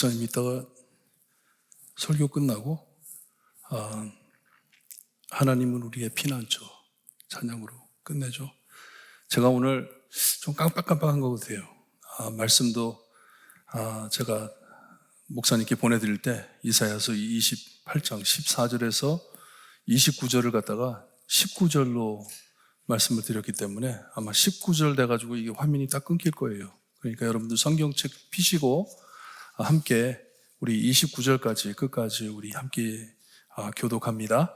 목사님 이따가 설교 끝나고 하나님은 우리의 피난처 찬양으로 끝내죠. 제가 오늘 좀 깜빡깜빡한 것 같아요. 말씀도 제가 목사님께 보내드릴 때 이사야서 28장 14절에서 29절을 갖다가 19절로 말씀을 드렸기 때문에 아마 19절 돼가지고 이게 화면이 딱 끊길 거예요. 그러니까 여러분들 성경책 피시고 함께 우리 29절까지 끝까지 우리 함께 교독합니다.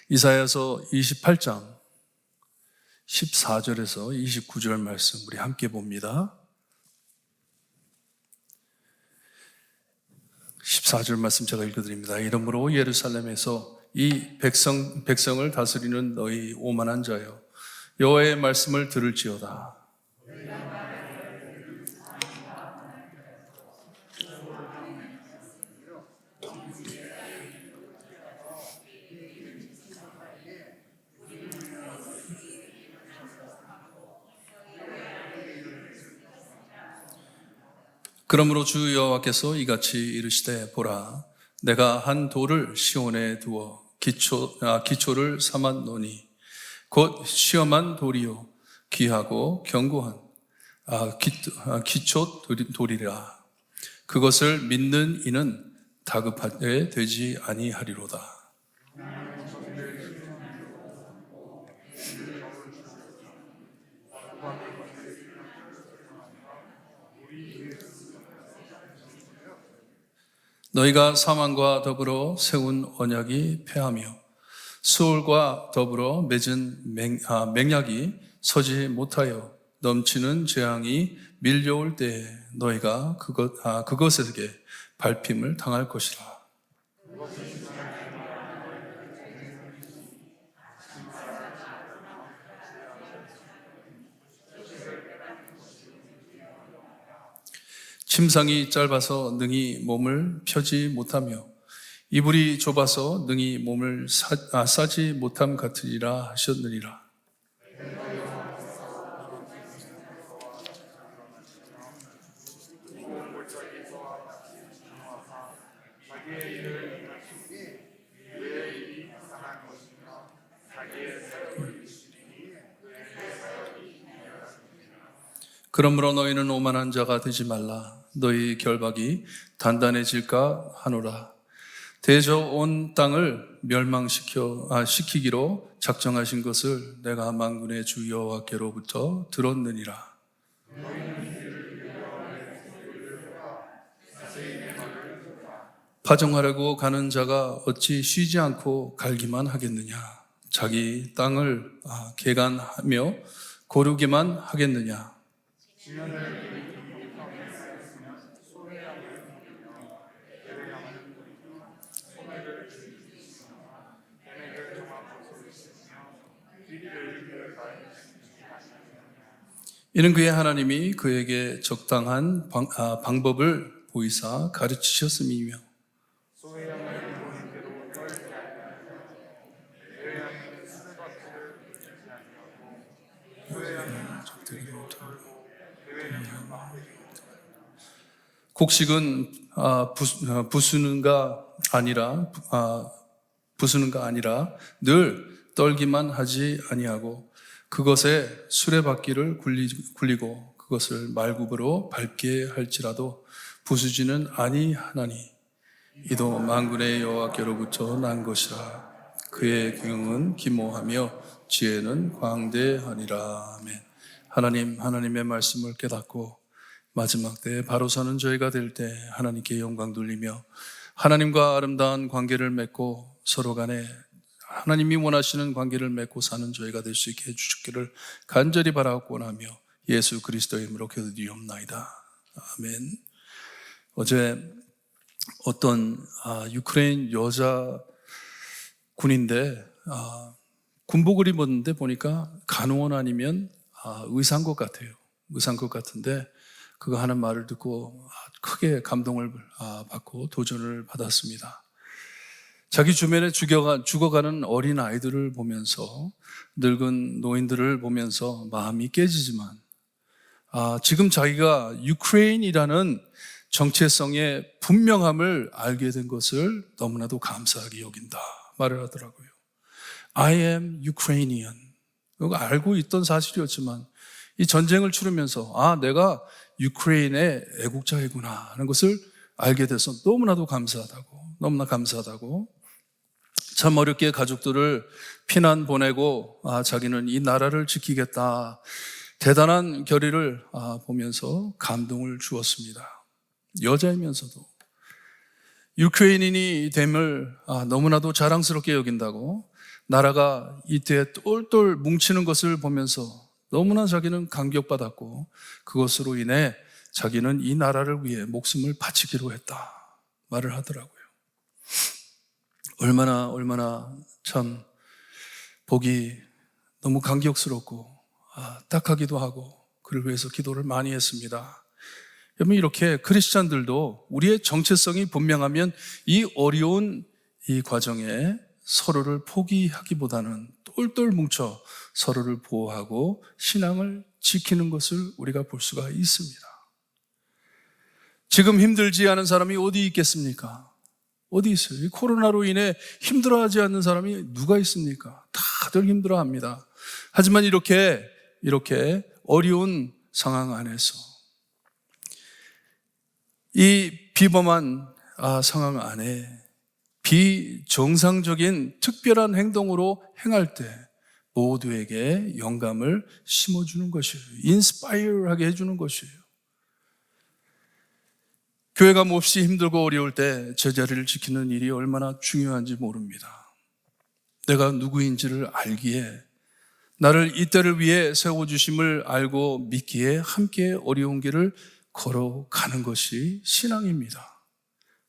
이사야서 28장 14절에서 29절 말씀 우리 함께 봅니다. 14절 말씀 제가 읽어드립니다. 이러므로 예루살렘에서 이 백성을 다스리는 너희 오만한 자여, 여호와의 말씀을 들을지어다. 그러므로 주 여호와께서 이같이 이르시되 보라, 내가 한 돌을 시온에 두어 기초를 삼았노니 곧 시험한 돌이요 귀하고 견고한 기초 돌이라. 그것을 믿는 이는 다급하게 되지 아니하리로다. 너희가 사망과 더불어 세운 언약이 패하며 수월과 더불어 맺은 맹약이 서지 못하여 넘치는 재앙이 밀려올 때에 너희가 그것에게 밟힘을 당할 것이라. 침상이 짧아서 능히 몸을 펴지 못하며 이불이 좁아서 능히 몸을 싸지 못함 같으리라 하셨느니라. 그러므로 너희는 오만한 자가 되지 말라. 너희 결박이 단단해질까 하노라. 대저 온 땅을 멸망시키기로 작정하신 것을 내가 만군의 주 여호와께로부터 들었느니라. 파종하려고 가는 자가 어찌 쉬지 않고 갈기만 하겠느냐? 자기 땅을 개간하며 고르기만 하겠느냐? 이는 그의 하나님이 그에게 적당한 방법을 보이사 가르치셨음이며 곡식은 부수는가 아니라 늘 떨기만 하지 아니하고 그것에 수레바퀴를 굴리고 그것을 말굽으로 밟게 할지라도 부수지는 아니하나니 이도 만군의 여호와께로부터 난 것이라. 그의 경영은 기모하며 지혜는 광대하니라. 아멘. 하나님의 말씀을 깨닫고 마지막 때에 바로 서는 저희가 될 때 하나님께 영광 돌리며 하나님과 아름다운 관계를 맺고 서로 간에 하나님이 원하시는 관계를 맺고 사는 저희가 될 수 있게 해주시기를 간절히 바라고 원하며 예수 그리스도의 이름으로 기도드리옵나이다. 아멘. 어제 어떤 유크레인 여자 군인데 군복을 입었는데 보니까 간호원 아니면 의사인 것 같아요. 의사인 것 같은데 그거 하는 말을 듣고 크게 감동을 받고 도전을 받았습니다. 자기 주변에 죽어가는 어린 아이들을 보면서 늙은 노인들을 보면서 마음이 깨지지만 지금 자기가 유크레인이라는 정체성의 분명함을 알게 된 것을 너무나도 감사하게 여긴다 말을 하더라고요. I am Ukrainian. 이거 알고 있던 사실이었지만 이 전쟁을 치르면서 내가 유크레인의 애국자이구나 하는 것을 알게 돼서 너무나 감사하다고 참 어렵게 가족들을 피난 보내고 자기는 이 나라를 지키겠다 대단한 결의를 보면서 감동을 주었습니다. 여자이면서도 유크레인인이 됨을 너무나도 자랑스럽게 여긴다고 나라가 이때 똘똘 뭉치는 것을 보면서 너무나 자기는 감격받았고 그것으로 인해 자기는 이 나라를 위해 목숨을 바치기로 했다 말을 하더라고요. 얼마나 참 보기 너무 감격스럽고 딱하기도 하고 그를 위해서 기도를 많이 했습니다. 여러분, 이렇게 크리스찬들도 우리의 정체성이 분명하면 이 어려운 이 과정에 서로를 포기하기보다는 똘똘 뭉쳐 서로를 보호하고 신앙을 지키는 것을 우리가 볼 수가 있습니다. 지금 힘들지 않은 사람이 어디 있겠습니까? 어디 있어요? 이 코로나로 인해 힘들어하지 않는 사람이 누가 있습니까? 다들 힘들어합니다. 하지만 이렇게 어려운 상황 안에서 이 비범한 상황 안에 비정상적인 특별한 행동으로 행할 때 모두에게 영감을 심어주는 것이에요. 인스파이어하게 해주는 것이에요. 교회가 몹시 힘들고 어려울 때 제자리를 지키는 일이 얼마나 중요한지 모릅니다. 내가 누구인지를 알기에 나를 이때를 위해 세워주심을 알고 믿기에 함께 어려운 길을 걸어가는 것이 신앙입니다.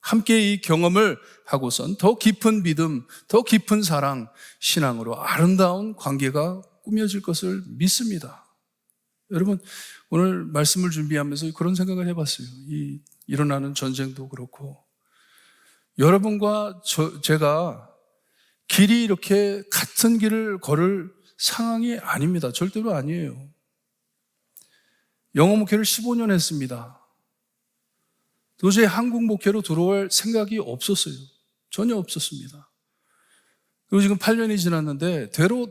함께 이 경험을 하고선 더 깊은 믿음, 더 깊은 사랑, 신앙으로 아름다운 관계가 꾸며질 것을 믿습니다. 여러분, 오늘 말씀을 준비하면서 그런 생각을 해봤어요. 이 일어나는 전쟁도 그렇고 여러분과 제가 길이 이렇게 같은 길을 걸을 상황이 아닙니다. 절대로 아니에요. 영어 목회를 15년 했습니다. 도저히 한국 목회로 들어올 생각이 없었어요. 전혀 없었습니다. 그리고 지금 8년이 지났는데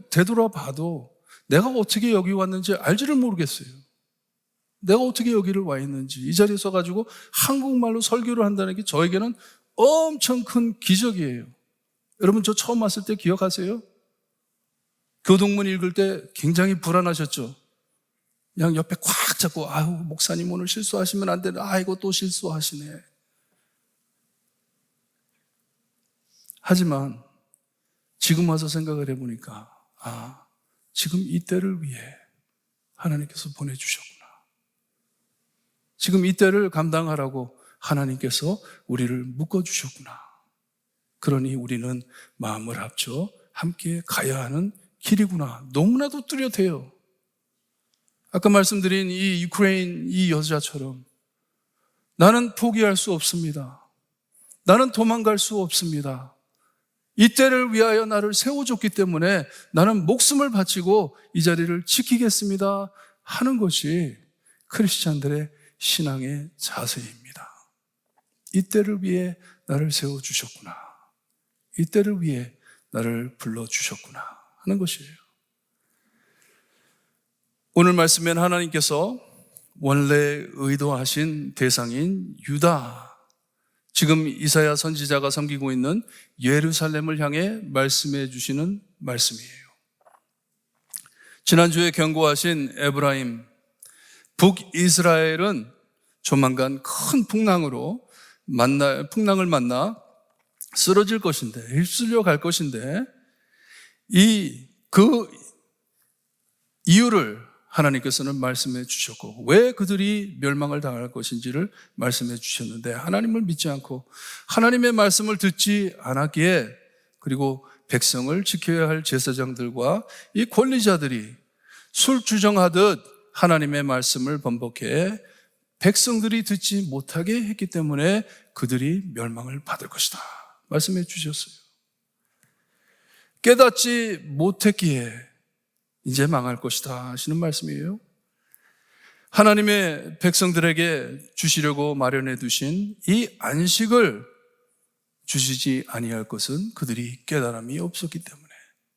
되돌아봐도 내가 어떻게 여기 왔는지 알지를 모르겠어요. 내가 어떻게 여기를 와 있는지, 이 자리에 서가지고 한국말로 설교를 한다는 게 저에게는 엄청 큰 기적이에요. 여러분, 저 처음 왔을 때 기억하세요? 교동문 읽을 때 굉장히 불안하셨죠? 그냥 옆에 꽉 잡고 목사님 오늘 실수하시면 안 되나? 아이고 또 실수하시네. 하지만 지금 와서 생각을 해보니까 지금 이때를 위해 하나님께서 보내주셨구나. 지금 이때를 감당하라고 하나님께서 우리를 묶어주셨구나. 그러니 우리는 마음을 합쳐 함께 가야 하는 길이구나. 너무나도 뚜렷해요. 아까 말씀드린 이 유크레인 이 여자처럼 나는 포기할 수 없습니다. 나는 도망갈 수 없습니다. 이때를 위하여 나를 세워줬기 때문에 나는 목숨을 바치고 이 자리를 지키겠습니다 하는 것이 크리스찬들의 신앙의 자세입니다. 이때를 위해 나를 세워주셨구나. 이때를 위해 나를 불러주셨구나 하는 것이에요. 오늘 말씀엔 하나님께서 원래 의도하신 대상인 유다, 지금 이사야 선지자가 섬기고 있는 예루살렘을 향해 말씀해 주시는 말씀이에요. 지난주에 경고하신 에브라임, 북이스라엘은 조만간 큰 풍랑을 만나 쓰러질 것인데, 휩쓸려 갈 것인데, 그 이유를 하나님께서는 말씀해 주셨고 왜 그들이 멸망을 당할 것인지를 말씀해 주셨는데 하나님을 믿지 않고 하나님의 말씀을 듣지 않았기에 그리고 백성을 지켜야 할 제사장들과 이 권리자들이 술주정하듯 하나님의 말씀을 번복해 백성들이 듣지 못하게 했기 때문에 그들이 멸망을 받을 것이다 말씀해 주셨어요. 깨닫지 못했기에 이제 망할 것이다 하시는 말씀이에요. 하나님의 백성들에게 주시려고 마련해 두신 이 안식을 주시지 아니할 것은 그들이 깨달음이 없었기 때문에,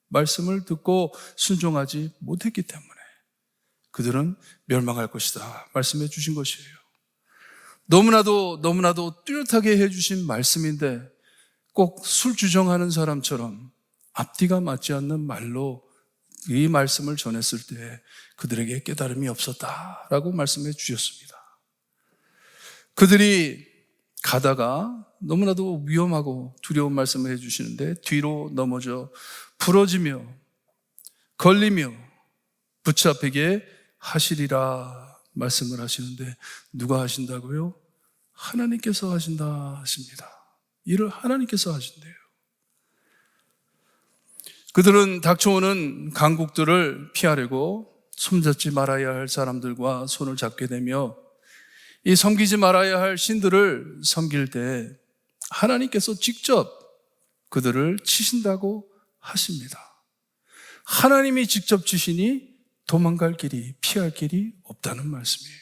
말씀을 듣고 순종하지 못했기 때문에 그들은 멸망할 것이다 말씀해 주신 것이에요. 너무나도 뚜렷하게 해주신 말씀인데 꼭 술 주정하는 사람처럼 앞뒤가 맞지 않는 말로 이 말씀을 전했을 때 그들에게 깨달음이 없었다라고 말씀해 주셨습니다. 그들이 가다가 너무나도 위험하고 두려운 말씀을 해주시는데 뒤로 넘어져 부러지며 걸리며 붙잡히게 하시리라 말씀을 하시는데, 누가 하신다고요? 하나님께서 하신다 하십니다. 일을 하나님께서 하신대요. 그들은 닥쳐오는 강국들을 피하려고 손잡지 말아야 할 사람들과 손을 잡게 되며 이 섬기지 말아야 할 신들을 섬길 때 하나님께서 직접 그들을 치신다고 하십니다. 하나님이 직접 치시니 도망갈 길이, 피할 길이 없다는 말씀이에요.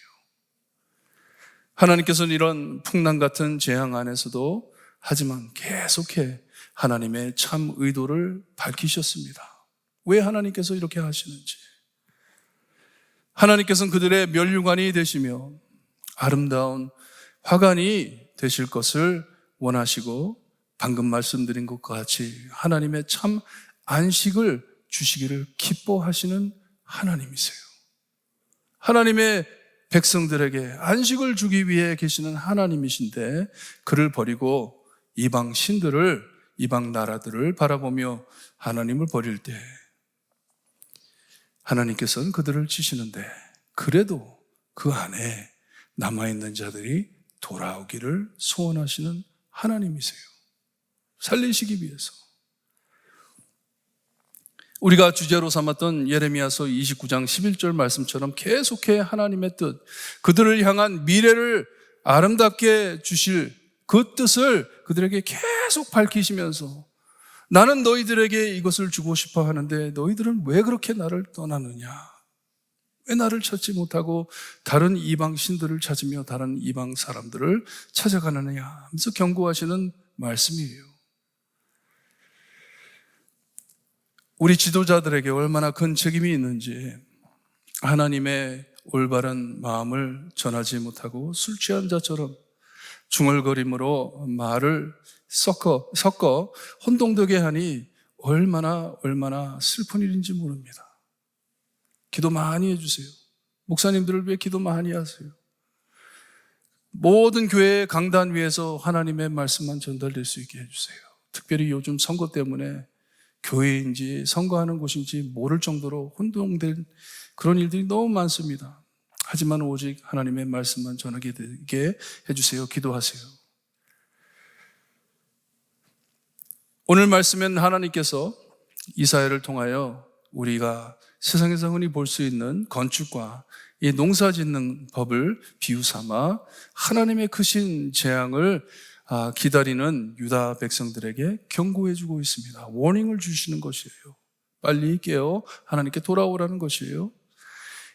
하나님께서는 이런 풍랑 같은 재앙 안에서도 하지만 계속해 하나님의 참 의도를 밝히셨습니다. 왜 하나님께서 이렇게 하시는지. 하나님께서는 그들의 면류관이 되시며 아름다운 화관이 되실 것을 원하시고, 방금 말씀드린 것과 같이 하나님의 참 안식을 주시기를 기뻐하시는 하나님이세요. 하나님의 백성들에게 안식을 주기 위해 계시는 하나님이신데, 그를 버리고 이방 신들을, 이방 나라들을 바라보며 하나님을 버릴 때 하나님께서는 그들을 치시는데, 그래도 그 안에 남아있는 자들이 돌아오기를 소원하시는 하나님이세요. 살리시기 위해서. 우리가 주제로 삼았던 예레미야서 29장 11절 말씀처럼 계속해 하나님의 뜻, 그들을 향한 미래를 아름답게 주실 그 뜻을 그들에게 계속 밝히시면서, 나는 너희들에게 이것을 주고 싶어 하는데 너희들은 왜 그렇게 나를 떠나느냐? 왜 나를 찾지 못하고 다른 이방 신들을 찾으며 다른 이방 사람들을 찾아가느냐 하면서 경고하시는 말씀이에요. 우리 지도자들에게 얼마나 큰 책임이 있는지, 하나님의 올바른 마음을 전하지 못하고 술 취한 자처럼 중얼거림으로 말을 섞어 혼동되게 하니 얼마나 슬픈 일인지 모릅니다. 기도 많이 해주세요. 목사님들을 위해 기도 많이 하세요. 모든 교회의 강단 위에서 하나님의 말씀만 전달될 수 있게 해주세요. 특별히 요즘 선거 때문에 교회인지 선거하는 곳인지 모를 정도로 혼동된 그런 일들이 너무 많습니다. 하지만 오직 하나님의 말씀만 전하게 되게 해주세요. 기도하세요. 오늘 말씀엔 하나님께서 이사야를 통하여 우리가 세상에서 흔히 볼 수 있는 건축과 이 농사 짓는 법을 비유 삼아 하나님의 크신 재앙을 기다리는 유다 백성들에게 경고해 주고 있습니다. 워닝을 주시는 것이에요. 빨리 깨어 하나님께 돌아오라는 것이에요.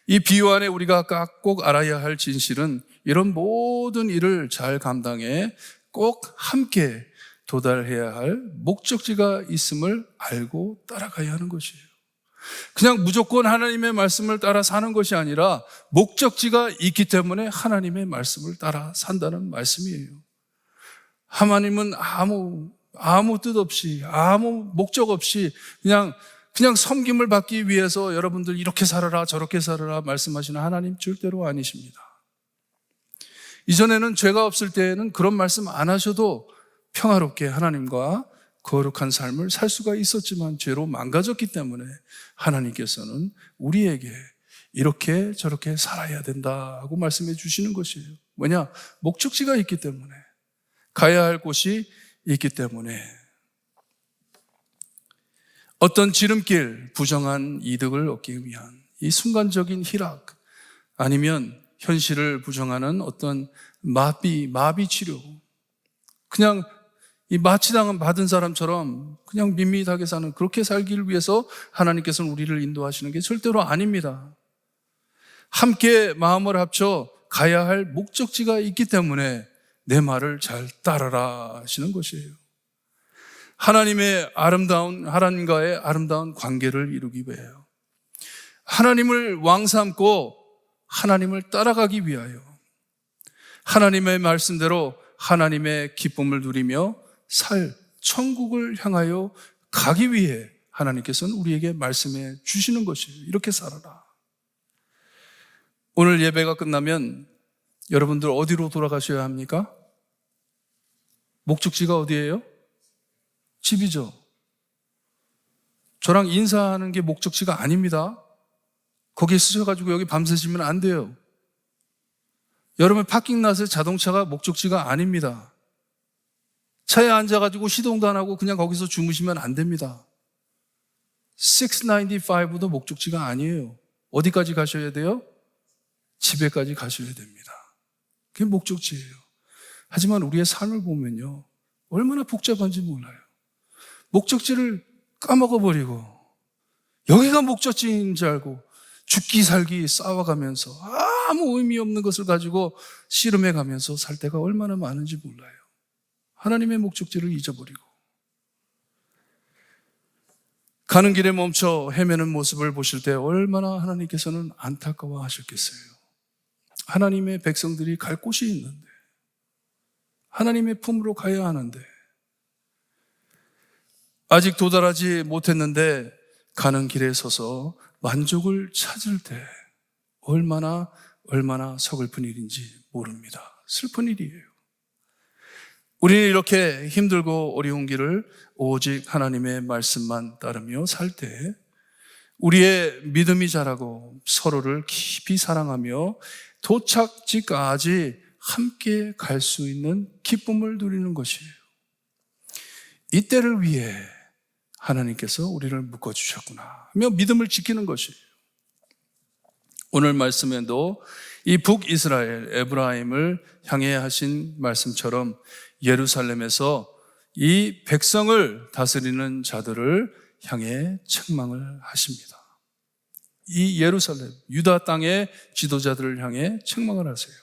이 비유 안에 우리가 꼭 알아야 할 진실은, 이런 모든 일을 잘 감당해 꼭 함께 도달해야 할 목적지가 있음을 알고 따라가야 하는 것이에요. 그냥 무조건 하나님의 말씀을 따라 사는 것이 아니라 목적지가 있기 때문에 하나님의 말씀을 따라 산다는 말씀이에요. 하나님은 아무 뜻 없이, 아무 목적 없이 그냥 섬김을 받기 위해서 여러분들 이렇게 살아라 저렇게 살아라 말씀하시는 하나님 절대로 아니십니다. 이전에는 죄가 없을 때에는 그런 말씀 안 하셔도 평화롭게 하나님과 거룩한 삶을 살 수가 있었지만, 죄로 망가졌기 때문에 하나님께서는 우리에게 이렇게 저렇게 살아야 된다고 말씀해 주시는 것이에요. 뭐냐? 목적지가 있기 때문에, 가야 할 곳이 있기 때문에. 어떤 지름길, 부정한 이득을 얻기 위한 이 순간적인 희락, 아니면 현실을 부정하는 어떤 마비 치료, 그냥 이 마취당은 받은 사람처럼 그냥 밋밋하게 사는, 그렇게 살기를 위해서 하나님께서는 우리를 인도하시는 게 절대로 아닙니다. 함께 마음을 합쳐 가야 할 목적지가 있기 때문에 내 말을 잘 따라라 하시는 것이에요. 하나님과의 아름다운 관계를 이루기 위해요. 하나님을 왕 삼고 하나님을 따라가기 위하여 하나님의 말씀대로 하나님의 기쁨을 누리며 천국을 향하여 가기 위해 하나님께서는 우리에게 말씀해 주시는 것이에요. 이렇게 살아라. 오늘 예배가 끝나면 여러분들 어디로 돌아가셔야 합니까? 목적지가 어디예요? 집이죠. 저랑 인사하는 게 목적지가 아닙니다. 거기에 쓰셔가지고 여기 밤새시면 안 돼요. 여러분 파킹랏에 자동차가 목적지가 아닙니다. 차에 앉아가지고 시동도 안 하고 그냥 거기서 주무시면 안 됩니다. 695도 목적지가 아니에요. 어디까지 가셔야 돼요? 집에까지 가셔야 됩니다. 그게 목적지예요. 하지만 우리의 삶을 보면요, 얼마나 복잡한지 몰라요. 목적지를 까먹어버리고 여기가 목적지인 줄 알고 죽기 살기 싸워가면서 아무 의미 없는 것을 가지고 씨름해가면서 살 때가 얼마나 많은지 몰라요. 하나님의 목적지를 잊어버리고 가는 길에 멈춰 헤매는 모습을 보실 때 얼마나 하나님께서는 안타까워 하셨겠어요. 하나님의 백성들이 갈 곳이 있는데, 하나님의 품으로 가야 하는데 아직 도달하지 못했는데 가는 길에 서서 만족을 찾을 때 얼마나 서글픈 일인지 모릅니다. 슬픈 일이에요. 우리는 이렇게 힘들고 어려운 길을 오직 하나님의 말씀만 따르며 살 때 우리의 믿음이 자라고 서로를 깊이 사랑하며 도착지까지 함께 갈 수 있는 기쁨을 누리는 것이에요. 이때를 위해 하나님께서 우리를 묶어주셨구나 하며 믿음을 지키는 것이에요. 오늘 말씀에도 이 북이스라엘 에브라임을 향해 하신 말씀처럼 예루살렘에서 이 백성을 다스리는 자들을 향해 책망을 하십니다. 이 예루살렘, 유다 땅의 지도자들을 향해 책망을 하세요.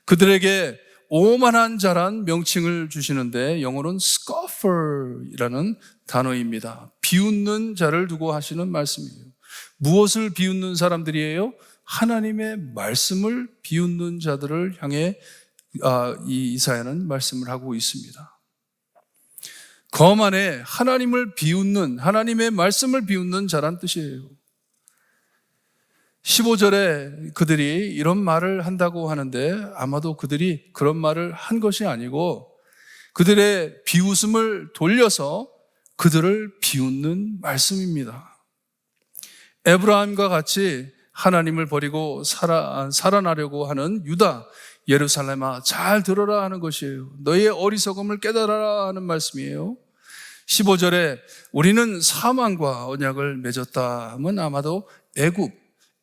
그들에게 오만한 자란 명칭을 주시는데 영어로는 scoffer이라는 단어입니다. 비웃는 자를 두고 하시는 말씀이에요. 무엇을 비웃는 사람들이에요? 하나님의 말씀을 비웃는 자들을 향해 이 이사야는 말씀을 하고 있습니다. 거만해 하나님을 비웃는, 하나님의 말씀을 비웃는 자란 뜻이에요. 15절에 그들이 이런 말을 한다고 하는데 아마도 그들이 그런 말을 한 것이 아니고 그들의 비웃음을 돌려서 그들을 비웃는 말씀입니다. 에브라임과 같이 하나님을 버리고 살아나려고 하는 유다, 예루살렘아 잘 들어라 하는 것이에요. 너희의 어리석음을 깨달아라 하는 말씀이에요. 15절에 우리는 사망과 언약을 맺었다 하면 아마도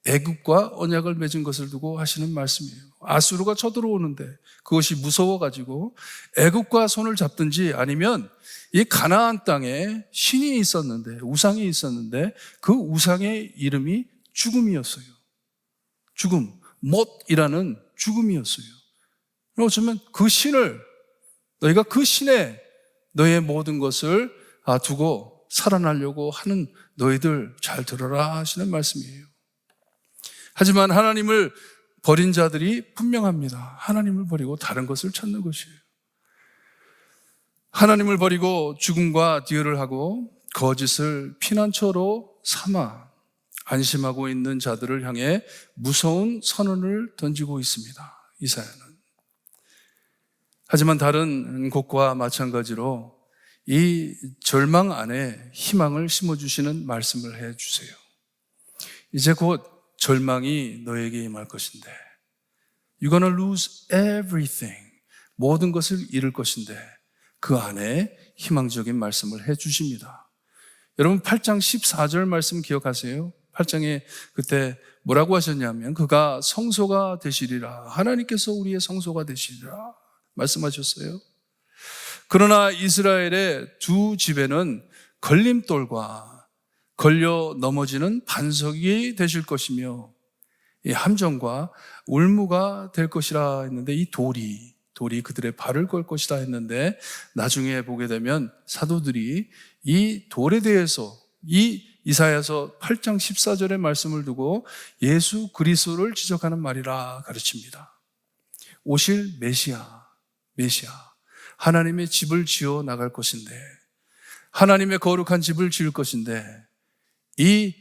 애굽과 언약을 맺은 것을 두고 하시는 말씀이에요. 아수르가 쳐들어오는데 그것이 무서워가지고 애굽과 손을 잡든지 아니면 이 가나안 땅에 신이 있었는데, 우상이 있었는데 그 우상의 이름이 죽음이었어요. 죽음, 못이라는 죽음이었어요. 어쩌면 그 신을, 너희가 그 신에 너희의 모든 것을 두고 살아나려고 하는 너희들 잘 들어라 하시는 말씀이에요. 하지만 하나님을 버린 자들이 분명합니다. 하나님을 버리고 다른 것을 찾는 것이에요. 하나님을 버리고 죽음과 듀얼을 하고 거짓을 피난처로 삼아 안심하고 있는 자들을 향해 무서운 선언을 던지고 있습니다. 이사야는. 하지만 다른 곳과 마찬가지로 이 절망 안에 희망을 심어주시는 말씀을 해주세요. 이제 곧 절망이 너에게 임할 것인데 You're gonna lose everything. 모든 것을 잃을 것인데 그 안에 희망적인 말씀을 해주십니다. 여러분 8장 14절 말씀 기억하세요? 8장에 그때 뭐라고 하셨냐면 그가 성소가 되시리라. 하나님께서 우리의 성소가 되시리라 말씀하셨어요. 그러나 이스라엘의 두 집에는 걸림돌과 걸려 넘어지는 반석이 되실 것이며 이 함정과 울무가 될 것이라 했는데, 이 돌이 그들의 발을 걸 것이다 했는데, 나중에 보게 되면 사도들이 이 돌에 대해서 이 이사야서 8장 14절의 말씀을 두고 예수 그리스도를 지적하는 말이라 가르칩니다. 오실 메시아, 하나님의 집을 지어 나갈 것인데, 하나님의 거룩한 집을 지을 것인데, 이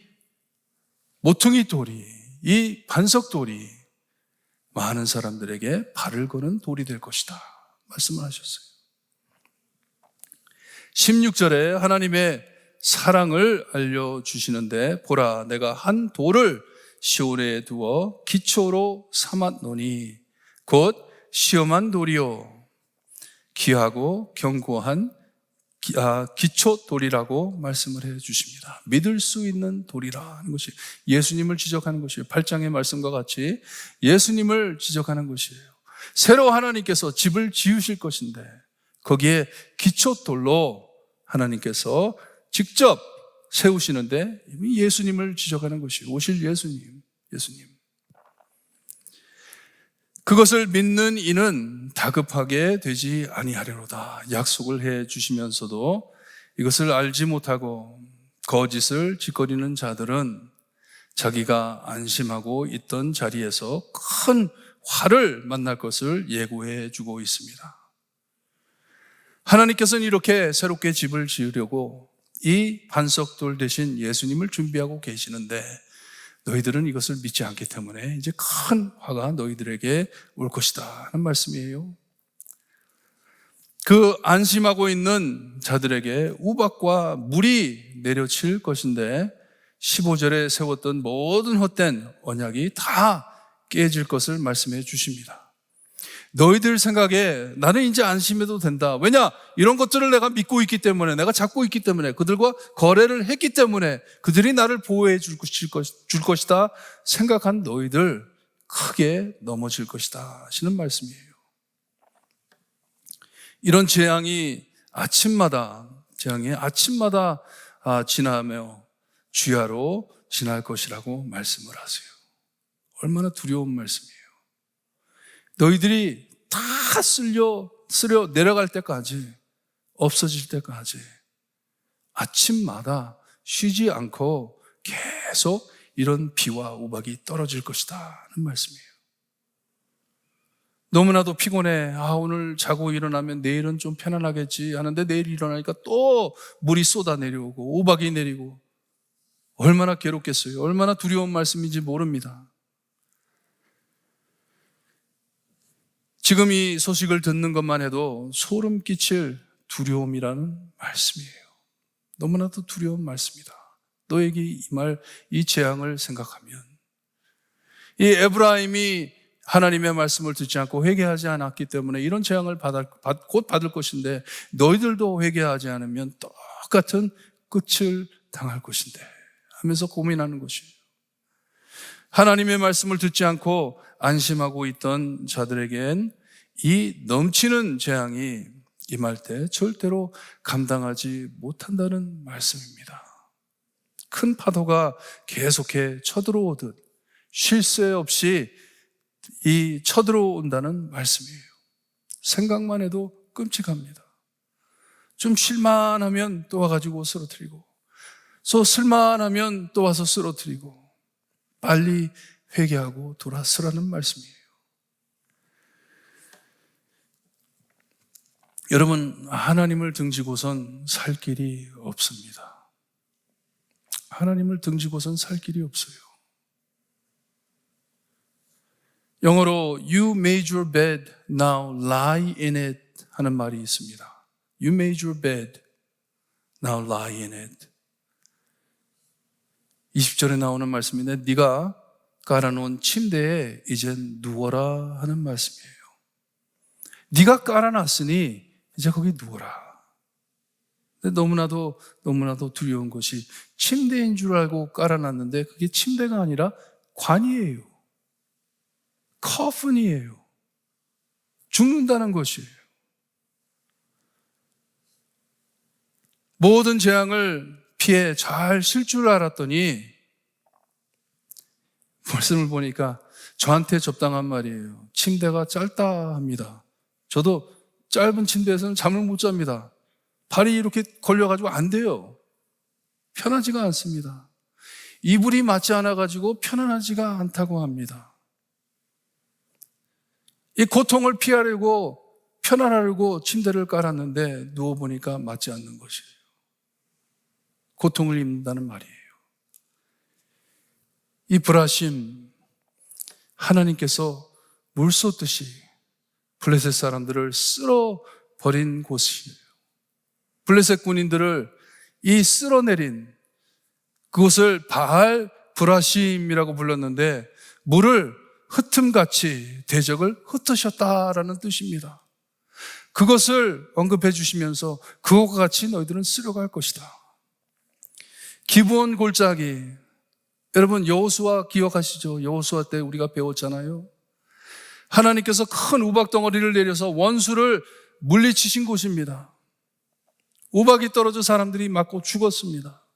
모퉁이 돌이, 이 반석 돌이 많은 사람들에게 발을 거는 돌이 될 것이다 말씀을 하셨어요. 16절에 하나님의 사랑을 알려주시는데, 보라 내가 한 돌을 시온에 두어 기초로 삼았노니 곧 시험한 돌이요 귀하고 견고한 기초돌이라고 말씀을 해 주십니다. 믿을 수 있는 돌이라 하는 것이 예수님을 지적하는 것이에요. 8장의 말씀과 같이 예수님을 지적하는 것이에요. 새로 하나님께서 집을 지으실 것인데 거기에 기초돌로 하나님께서 직접 세우시는데 예수님을 지적하는 것이에요. 오실 예수님. 그것을 믿는 이는 다급하게 되지 아니하려로다 약속을 해 주시면서도, 이것을 알지 못하고 거짓을 짓거리는 자들은 자기가 안심하고 있던 자리에서 큰 화를 만날 것을 예고해 주고 있습니다. 하나님께서는 이렇게 새롭게 집을 지으려고 이 반석돌 대신 예수님을 준비하고 계시는데, 너희들은 이것을 믿지 않기 때문에 이제 큰 화가 너희들에게 올 것이다 하는 말씀이에요. 그 안심하고 있는 자들에게 우박과 물이 내려칠 것인데 15절에 세웠던 모든 헛된 언약이 다 깨질 것을 말씀해 주십니다. 너희들 생각에 나는 이제 안심해도 된다. 왜냐? 이런 것들을 내가 믿고 있기 때문에, 내가 잡고 있기 때문에, 그들과 거래를 했기 때문에 그들이 나를 보호해 줄 것이다 생각한 너희들 크게 넘어질 것이다 하시는 말씀이에요. 이런 재앙이 아침마다 지나며 주야로 지날 것이라고 말씀을 하세요. 얼마나 두려운 말씀이에요. 너희들이 다 쓸려 내려갈 때까지, 없어질 때까지 아침마다 쉬지 않고 계속 이런 비와 우박이 떨어질 것이다 하는 말씀이에요. 너무나도 피곤해. 오늘 자고 일어나면 내일은 좀 편안하겠지 하는데 내일 일어나니까 또 물이 쏟아 내려오고 우박이 내리고, 얼마나 괴롭겠어요. 얼마나 두려운 말씀인지 모릅니다. 지금 이 소식을 듣는 것만 해도 소름 끼칠 두려움이라는 말씀이에요. 너무나도 두려운 말씀이다. 너에게 이 재앙을 생각하면, 이 에브라임이 하나님의 말씀을 듣지 않고 회개하지 않았기 때문에 이런 재앙을 곧 받을 것인데, 너희들도 회개하지 않으면 똑같은 끝을 당할 것인데 하면서 고민하는 것이에요. 하나님의 말씀을 듣지 않고 안심하고 있던 자들에겐 이 넘치는 재앙이 임할 때 절대로 감당하지 못한다는 말씀입니다. 큰 파도가 계속해 쳐들어오듯 쉴 새 없이 쳐들어온다는 말씀이에요. 생각만 해도 끔찍합니다. 좀 쉴만하면 또 와가지고 쓰러뜨리고, 또 쓸만하면 또 와서 쓰러뜨리고, 빨리 회개하고 돌아서라는 말씀이에요. 여러분, 하나님을 등지고선 살 길이 없습니다. 하나님을 등지고선 살 길이 없어요. 영어로 You made your bed, now lie in it 하는 말이 있습니다. You made your bed, now lie in it. 20절에 나오는 말씀인데, 네가 깔아놓은 침대에 이젠 누워라 하는 말씀이에요. 네가 깔아놨으니 이제 거기 누워라. 근데 너무나도 두려운 것이, 침대인 줄 알고 깔아놨는데 그게 침대가 아니라 관이에요. 커튼이에요. 죽는다는 것이에요. 모든 재앙을 피해 잘 쉴 줄 알았더니 말씀을 보니까 저한테 적당한 말이에요. 침대가 짧다 합니다. 저도 짧은 침대에서는 잠을 못 잡니다. 발이 이렇게 걸려가지고 안 돼요. 편하지가 않습니다. 이불이 맞지 않아가지고 편안하지가 않다고 합니다. 이 고통을 피하려고 편안하려고 침대를 깔았는데 누워보니까 맞지 않는 것이에요. 고통을 입는다는 말이에요. 이 불하심, 하나님께서 물 쏟듯이 블레셋 사람들을 쓸어버린 곳이에요. 블레셋 군인들을 이 쓸어내린 그곳을 바알 브라심이라고 불렀는데 물을 흩음같이 대적을 흩으셨다라는 뜻입니다. 그것을 언급해 주시면서 그것과 같이 너희들은 쓸어갈 것이다. 기브온 골짜기, 여러분 여호수아 기억하시죠? 여호수아 때 우리가 배웠잖아요. 하나님께서 큰 우박 덩어리를 내려서 원수를 물리치신 곳입니다. 우박이 떨어져 사람들이 맞고 죽었습니다.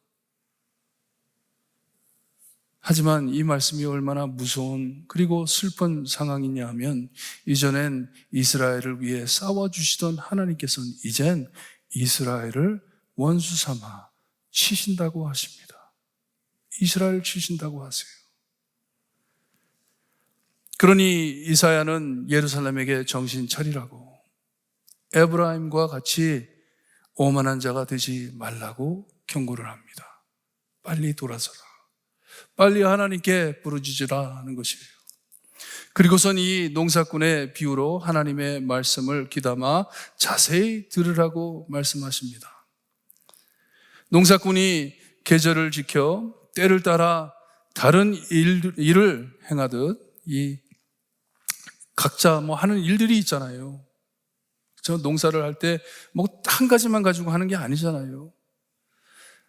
하지만 이 말씀이 얼마나 무서운 그리고 슬픈 상황이냐 하면 이전엔 이스라엘을 위해 싸워주시던 하나님께서는 이젠 이스라엘을 원수 삼아 치신다고 하십니다. 이스라엘을 치신다고 하세요. 그러니 이사야는 예루살렘에게 정신 차리라고, 에브라임과 같이 오만한 자가 되지 말라고 경고를 합니다. 빨리 돌아서라. 빨리 하나님께 부르짖으라 하는 것이에요. 그리고선 이 농사꾼의 비유로 하나님의 말씀을 귀담아 자세히 들으라고 말씀하십니다. 농사꾼이 계절을 지켜 때를 따라 다른 일을 행하듯 이 각자 하는 일들이 있잖아요. 저 농사를 할 때 한 가지만 가지고 하는 게 아니잖아요.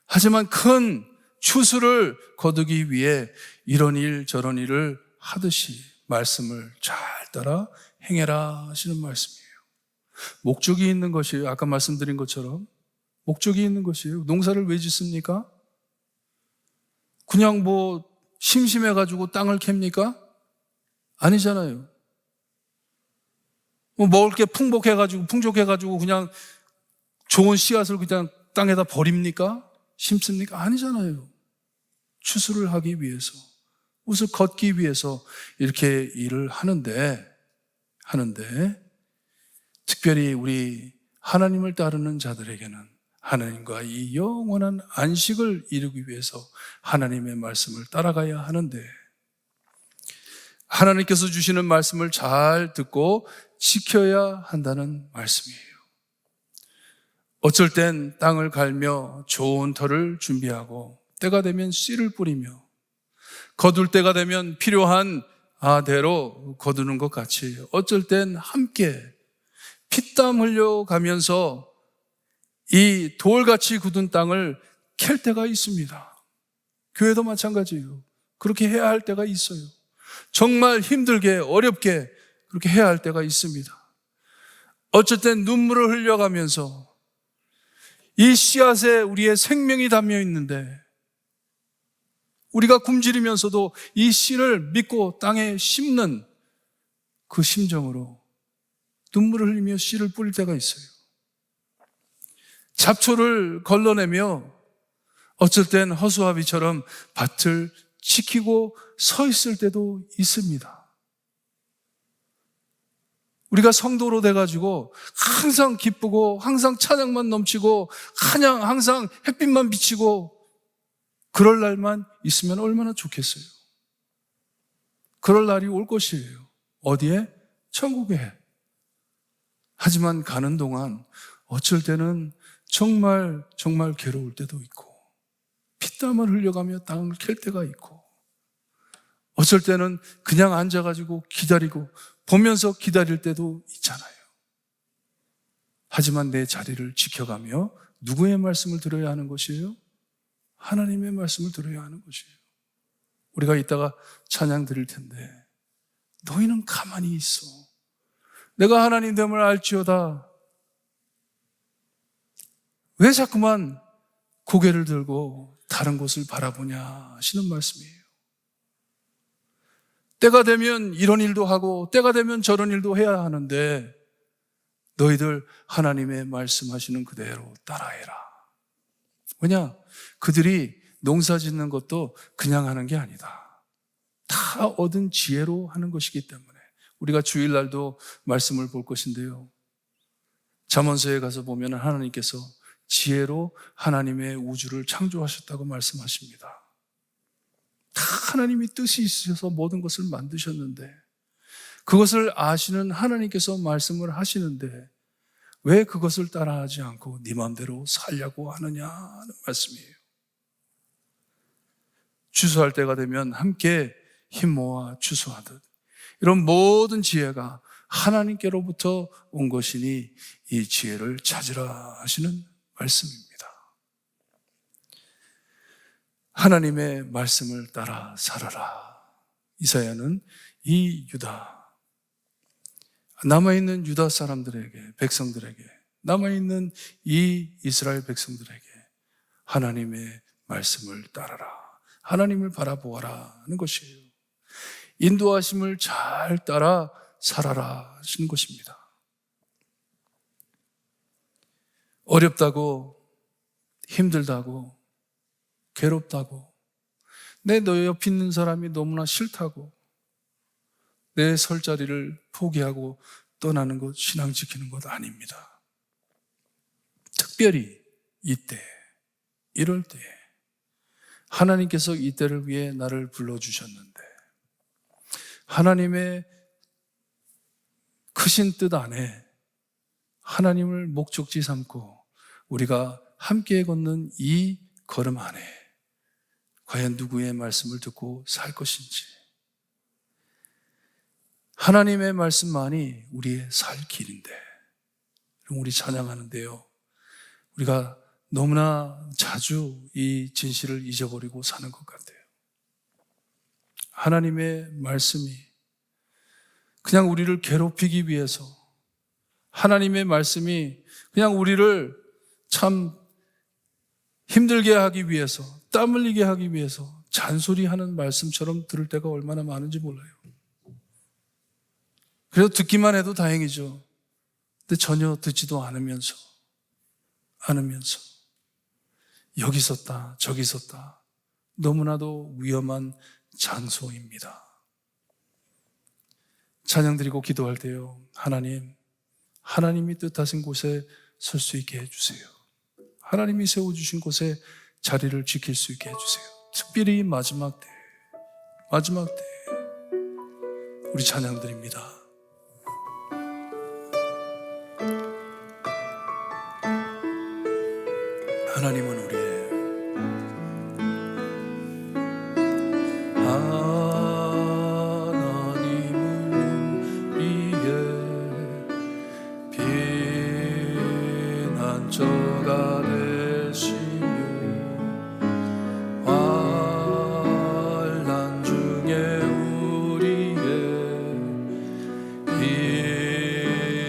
하지만 큰 추수를 거두기 위해 이런 일 저런 일을 하듯이 말씀을 잘 따라 행해라 하시는 말씀이에요. 목적이 있는 것이에요. 아까 말씀드린 것처럼 목적이 있는 것이에요. 농사를 왜 짓습니까? 그냥 심심해가지고 땅을 캡니까? 아니잖아요. 먹을 게 풍족해가지고 그냥 좋은 씨앗을 그냥 땅에다 버립니까? 심습니까? 아니잖아요. 추수를 하기 위해서, 옷을 걷기 위해서 이렇게 일을 하는데 특별히 우리 하나님을 따르는 자들에게는 하나님과 이 영원한 안식을 이루기 위해서 하나님의 말씀을 따라가야 하는데 하나님께서 주시는 말씀을 잘 듣고 지켜야 한다는 말씀이에요. 어쩔 땐 땅을 갈며 좋은 터를 준비하고 때가 되면 씨를 뿌리며 거둘 때가 되면 필요한 대로 거두는 것 같이 어쩔 땐 함께 피땀 흘려가면서 이 돌같이 굳은 땅을 캘 때가 있습니다. 교회도 마찬가지예요. 그렇게 해야 할 때가 있어요. 정말 힘들게 어렵게 그렇게 해야 할 때가 있습니다. 어쩔 땐 눈물을 흘려가면서 이 씨앗에 우리의 생명이 담겨 있는데 우리가 굶주리면서도 이 씨를 믿고 땅에 심는 그 심정으로 눈물을 흘리며 씨를 뿌릴 때가 있어요. 잡초를 걸러내며 어쩔 땐 허수아비처럼 밭을 지키고 서 있을 때도 있습니다. 우리가 성도로 돼가지고 항상 기쁘고 항상 찬양만 넘치고 항상 햇빛만 비치고 그럴 날만 있으면 얼마나 좋겠어요. 그럴 날이 올 것이에요. 어디에? 천국에. 하지만 가는 동안 어쩔 때는 정말 괴로울 때도 있고 피땀을 흘려가며 땅을 캘 때가 있고 어쩔 때는 그냥 앉아가지고 기다리고 보면서 기다릴 때도 있잖아요. 하지만 내 자리를 지켜가며 누구의 말씀을 들어야 하는 것이에요? 하나님의 말씀을 들어야 하는 것이에요. 우리가 이따가 찬양 드릴 텐데 너희는 가만히 있어. 내가 하나님 됨을 알지어다. 왜 자꾸만 고개를 들고 다른 곳을 바라보냐 하시는 말씀이에요. 때가 되면 이런 일도 하고 때가 되면 저런 일도 해야 하는데 너희들 하나님의 말씀하시는 그대로 따라해라. 왜냐? 그들이 농사 짓는 것도 그냥 하는 게 아니다. 다 얻은 지혜로 하는 것이기 때문에 우리가 주일날도 말씀을 볼 것인데요, 잠언서에 가서 보면 하나님께서 지혜로 하나님의 우주를 창조하셨다고 말씀하십니다. 다 하나님이 뜻이 있으셔서 모든 것을 만드셨는데 그것을 아시는 하나님께서 말씀을 하시는데 왜 그것을 따라하지 않고 네 마음대로 살려고 하느냐는 말씀이에요. 추수할 때가 되면 함께 힘 모아 추수하듯 이런 모든 지혜가 하나님께로부터 온 것이니 이 지혜를 찾으라 하시는 말씀입니다. 하나님의 말씀을 따라 살아라. 이사야는 이 유다, 남아있는 유다 사람들에게, 백성들에게, 남아있는 이 이스라엘 백성들에게 하나님의 말씀을 따라라, 하나님을 바라보아라 하는 것이에요. 인도하심을 잘 따라 살아라 하시는 것입니다. 어렵다고, 힘들다고, 괴롭다고, 내 옆에 있는 사람이 너무나 싫다고 내 설 자리를 포기하고 떠나는 것, 신앙 지키는 것 아닙니다. 특별히 이때, 이럴 때 하나님께서 이때를 위해 나를 불러주셨는데 하나님의 크신 뜻 안에 하나님을 목적지 삼고 우리가 함께 걷는 이 걸음 안에 과연 누구의 말씀을 듣고 살 것인지, 하나님의 말씀만이 우리의 살 길인데, 우리 찬양하는데요, 우리가 너무나 자주 이 진실을 잊어버리고 사는 것 같아요. 하나님의 말씀이 그냥 우리를 괴롭히기 위해서, 하나님의 말씀이 그냥 우리를 참 힘들게 하기 위해서, 땀 흘리게 하기 위해서 잔소리하는 말씀처럼 들을 때가 얼마나 많은지 몰라요. 그래서 듣기만 해도 다행이죠. 근데 전혀 듣지도 않으면서 여기 있었다 저기 있었다, 너무나도 위험한 장소입니다. 찬양 드리고 기도할 때요, 하나님이 뜻하신 곳에 설 수 있게 해주세요. 하나님이 세워주신 곳에 자리를 지킬 수 있게 해주세요. 특별히 마지막 때 우리 찬양 드립니다. 하나님은 우리의 피난처가 되시며 환난 중에 우리의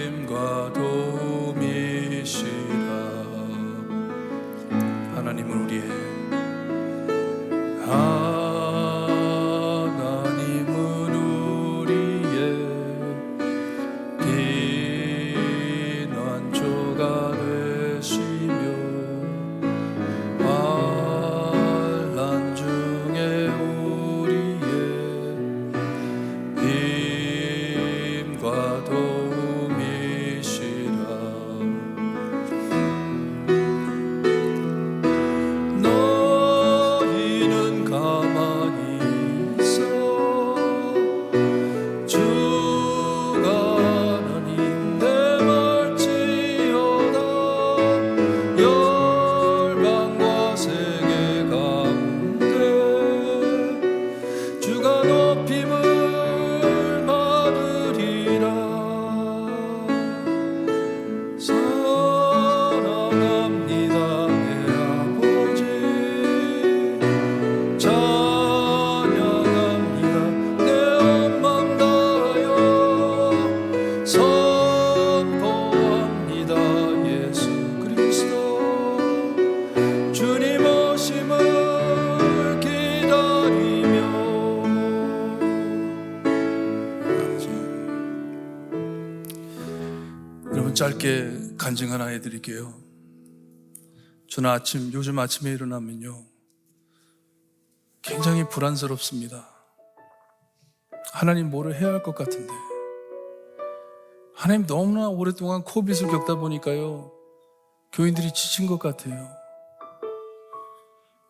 힘과 도움이시라. 하나님 짧게 간증 하나 해드릴게요. 저는 요즘 아침에 일어나면요, 굉장히 불안스럽습니다. 하나님 뭐를 해야 할 것 같은데, 하나님 너무나 오랫동안 코빗을 겪다 보니까요, 교인들이 지친 것 같아요.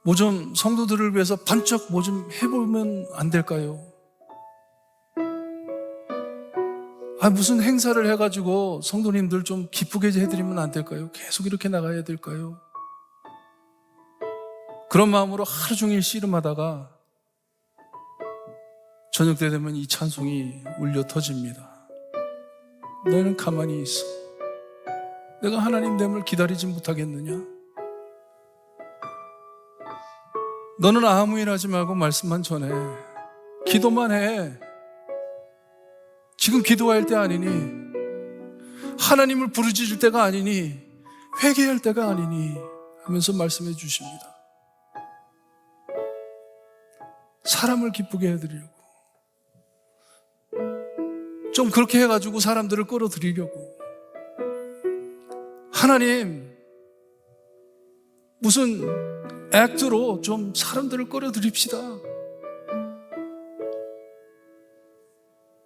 뭐 좀 성도들을 위해서 번쩍 뭐 좀 해보면 안 될까요? 무슨 행사를 해가지고 성도님들 좀 기쁘게 해드리면 안 될까요? 계속 이렇게 나가야 될까요? 그런 마음으로 하루 종일 씨름하다가 저녁 때 되면 이 찬송이 울려 터집니다. 너는 가만히 있어. 내가 하나님 됨을 기다리지 못하겠느냐? 너는 아무 일 하지 말고 말씀만 전해. 기도만 해. 지금 기도할 때 아니니, 하나님을 부르짖을 때가 아니니, 회개할 때가 아니니 하면서 말씀해 주십니다. 사람을 기쁘게 해드리려고, 좀 그렇게 해가지고 사람들을 끌어들이려고. 하나님, 무슨 액트로 좀 사람들을 끌어들입시다.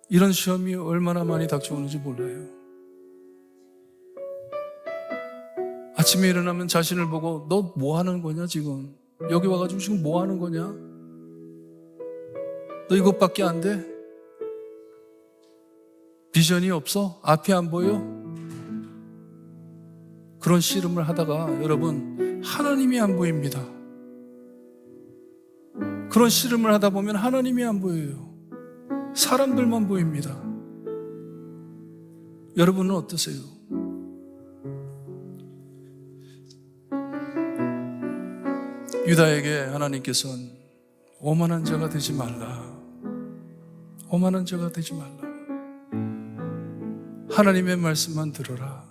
이런 시험이 얼마나 많이 닥쳐오는지 몰라요. 아침에 일어나면 자신을 보고, 너 뭐 하는 거냐 지금? 여기 와가지고 지금 뭐 하는 거냐? 너 이것밖에 안 돼? 비전이 없어? 앞이 안 보여? 그런 씨름을 하다가 여러분, 하나님이 안 보입니다. 그런 씨름을 하다 보면 하나님이 안 보여요. 사람들만 보입니다. 여러분은 어떠세요? 유다에게 하나님께서는 오만한 자가 되지 말라. 오만한 자가 되지 말라. 하나님의 말씀만 들어라.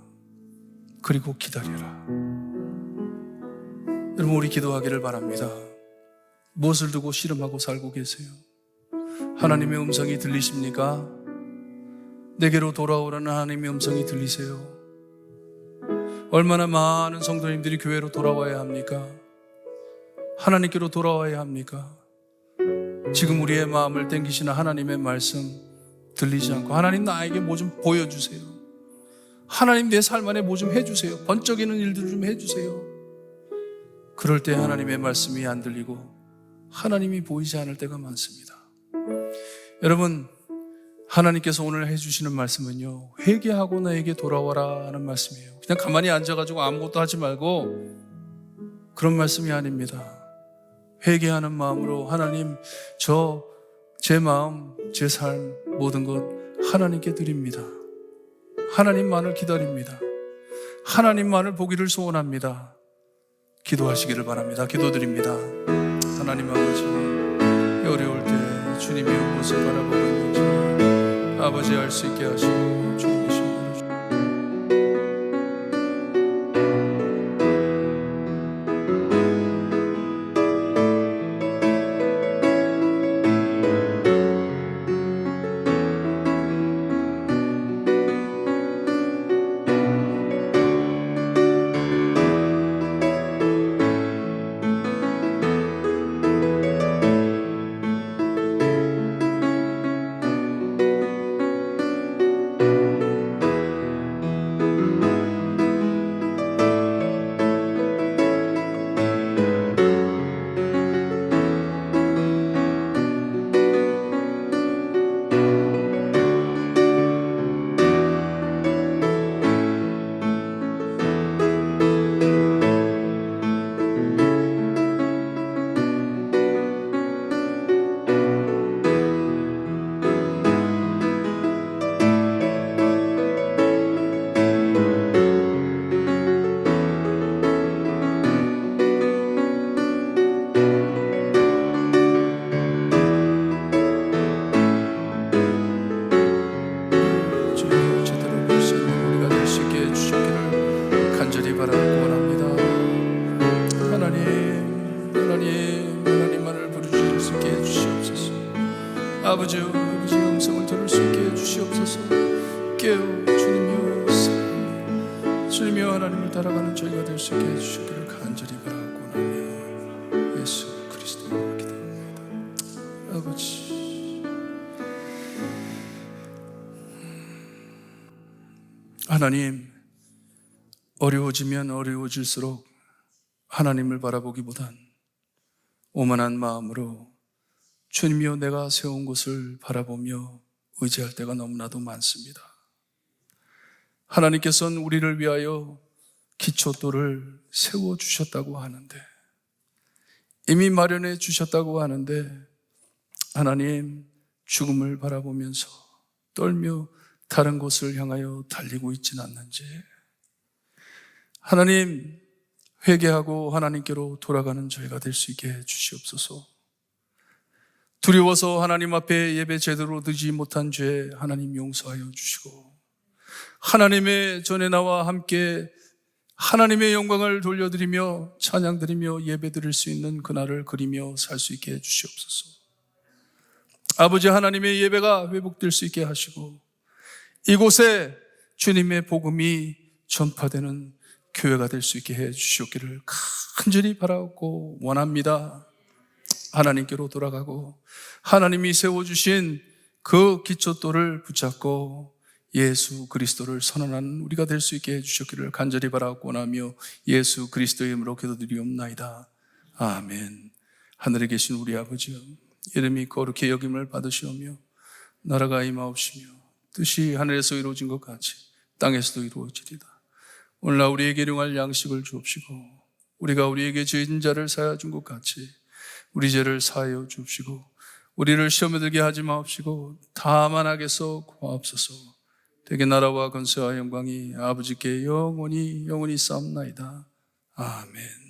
그리고 기다려라. 여러분, 우리 기도하기를 바랍니다. 무엇을 두고 씨름하고 살고 계세요? 하나님의 음성이 들리십니까? 내게로 돌아오라는 하나님의 음성이 들리세요? 얼마나 많은 성도님들이 교회로 돌아와야 합니까? 하나님께로 돌아와야 합니까? 지금 우리의 마음을 땡기시는 하나님의 말씀 들리지 않고, 하나님 나에게 뭐 좀 보여주세요. 하나님 내 삶 안에 뭐 좀 해주세요. 번쩍이는 일들 좀 해주세요. 그럴 때 하나님의 말씀이 안 들리고 하나님이 보이지 않을 때가 많습니다. 여러분, 하나님께서 오늘 해주시는 말씀은요, 회개하고 나에게 돌아와라 하는 말씀이에요. 그냥 가만히 앉아가지고 아무것도 하지 말고, 그런 말씀이 아닙니다. 회개하는 마음으로, 하나님, 제 마음, 제 삶, 모든 것 하나님께 드립니다. 하나님만을 기다립니다. 하나님만을 보기를 소원합니다. 기도하시기를 바랍니다. 기도드립니다. 하나님 아버지, 어려울 때 주님이 무엇을 바라보고 있는지 아버지 알 수 있게 하시고, 주님의 신뢰를 주시고, 아버지의 음성을 들을 수 있게 해주시옵소서. 깨어 주님이여, 주님이여 하나님을 따라가는 저희가 될 수 있게 해주시기를 간절히 바라고 나며 예수 그리스도로 기도합니다. 아버지, 하나님, 어려워지면 어려워질수록 하나님을 바라보기보단 오만한 마음으로 주님이여 내가 세운 곳을 바라보며 의지할 때가 너무나도 많습니다. 하나님께서는 우리를 위하여 기초돌을 세워주셨다고 하는데, 이미 마련해 주셨다고 하는데, 하나님 죽음을 바라보면서 떨며 다른 곳을 향하여 달리고 있지는 않는지, 하나님 회개하고 하나님께로 돌아가는 저희가 될 수 있게 해주시옵소서. 두려워서 하나님 앞에 예배 제대로 드리지 못한 죄 하나님 용서하여 주시고, 하나님의 전에 나와 함께 하나님의 영광을 돌려드리며 찬양드리며 예배 드릴 수 있는 그날을 그리며 살 수 있게 해주시옵소서. 아버지, 하나님의 예배가 회복될 수 있게 하시고 이곳에 주님의 복음이 전파되는 교회가 될 수 있게 해주시옵기를 간절히 바라고 원합니다. 하나님께로 돌아가고 하나님이 세워주신 그 기초돌을 붙잡고 예수 그리스도를 선언하는 우리가 될 수 있게 해주셨기를 간절히 바라고 원하며 예수 그리스도의 이름으로 기도드리옵나이다. 아멘. 하늘에 계신 우리 아버지여, 이름이 거룩히 여김을 받으시오며 나라가 임하옵시며 뜻이 하늘에서 이루어진 것 같이 땅에서도 이루어지리다. 오늘날 우리에게 일용할 양식을 주옵시고 우리가 우리에게 죄진 자를 사하여 준 것 같이 우리 죄를 사하여 주옵시고 우리를 시험에 들게 하지 마옵시고 다만 악에서 구하옵소서. 되게 나라와 권세와 영광이 아버지께 영원히 싸움나이다. 아멘.